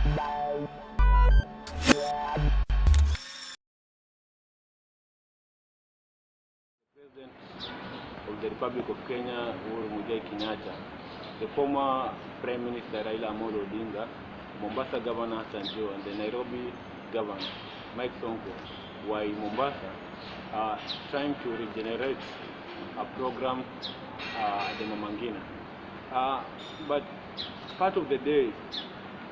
President of the Republic of Kenya, Uhuru+Joho, the former Prime Minister Raila Amolo Odinga, Mombasa Governor Hassan Joho, and the Nairobi Governor Mike Sonko were in Mombasa trying to regenerate a program at the Ngina. But part of the day,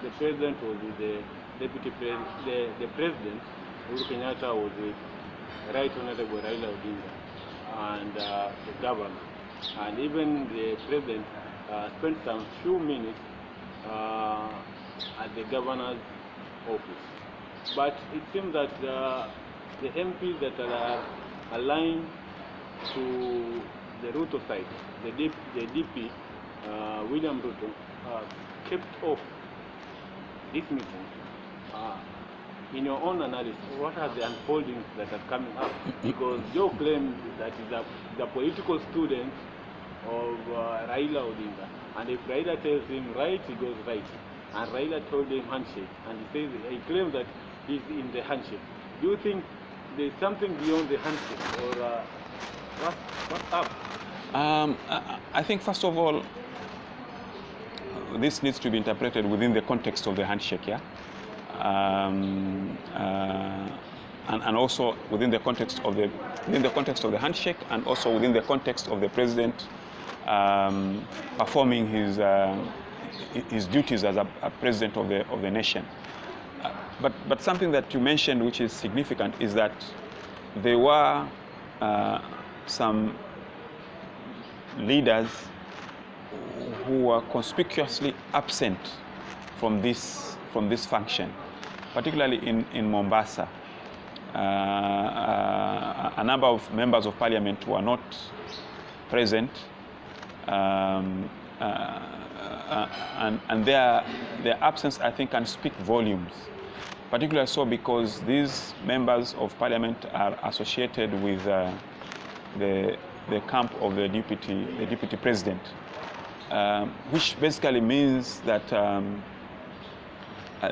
the president was with the deputy president, the president, Uhuru Kenyatta, was with Right Honorable Raila Odinga and the governor. And even the president spent some few minutes at the governor's office. But it seems that the MPs that are aligned to the Ruto side, the DP, William Ruto, kept off this meeting. In your own analysis, what are the unfoldings that are coming up? Because Joe claimed that he's the political student of Raila Odinga, and if Raila tells him right, he goes right, and Raila told him handshake, and he claims that he's in the handshake. Do you think there's something beyond the handshake, or what's up? I think first of all, this needs to be interpreted within the context of the handshake, yeah, and also within the context of the handshake, and also within the context of the president performing his duties as a president of the nation. But something that you mentioned, which is significant, is that there were some leaders who were conspicuously absent from this function, particularly in Mombasa. A number of members of parliament were not present, and their absence, I think, can speak volumes. Particularly so because these members of parliament are associated with the camp of the deputy president, which basically means that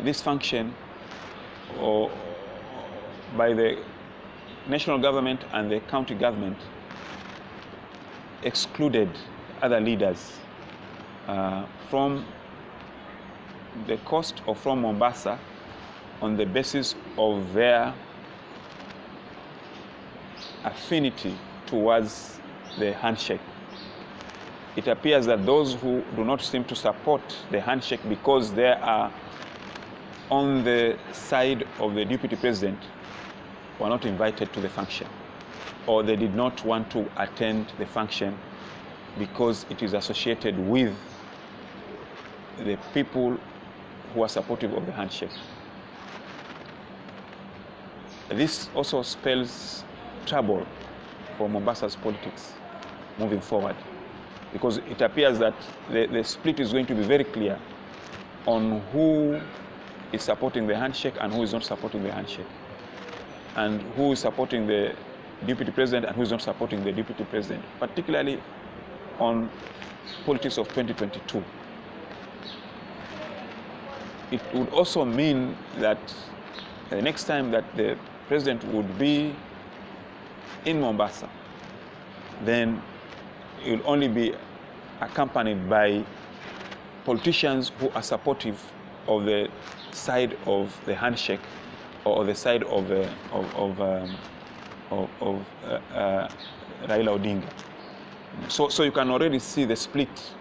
this function, or by the national government and the county government, excluded other leaders from the coast or from Mombasa on the basis of their affinity towards the handshake. It appears that those who do not seem to support the handshake because they are on the side of the deputy president were not invited to the function, or they did not want to attend the function because it is associated with the people who are supportive of the handshake. This also spells trouble for Mombasa's politics moving forward, because it appears that the split is going to be very clear on who is supporting the handshake and who is not supporting the handshake, and who is supporting the deputy president and who is not supporting the deputy president, particularly on politics of 2022. It would also mean that the next time that the president would be in Mombasa, then it will only be accompanied by politicians who are supportive of the side of the handshake, or the side of Raila Odinga. So you can already see the split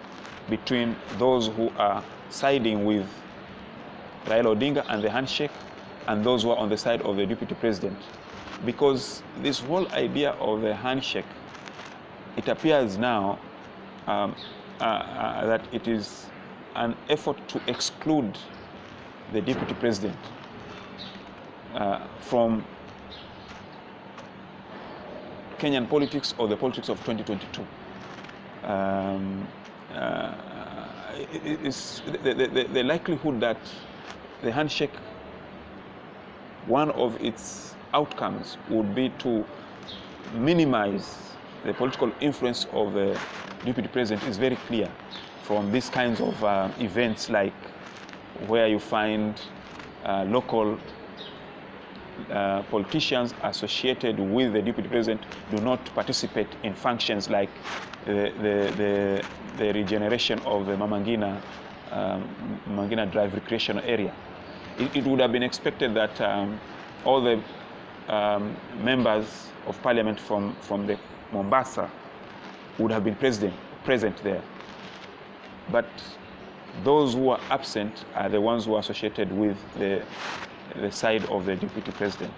between those who are siding with Raila Odinga and the handshake, and those who are on the side of the deputy president. Because this whole idea of the handshake, it appears now that it is an effort to exclude the deputy president from Kenyan politics or the politics of 2022. It's the likelihood that the handshake, one of its outcomes would be to minimize the political influence of the deputy president, is very clear from these kinds of events like where you find local politicians associated with the deputy president do not participate in functions like the regeneration of the Ngina Drive recreational area. It would have been expected that all the members of parliament from the Mombasa would have been present there. But those who are absent are the ones who are associated with the side of the deputy president.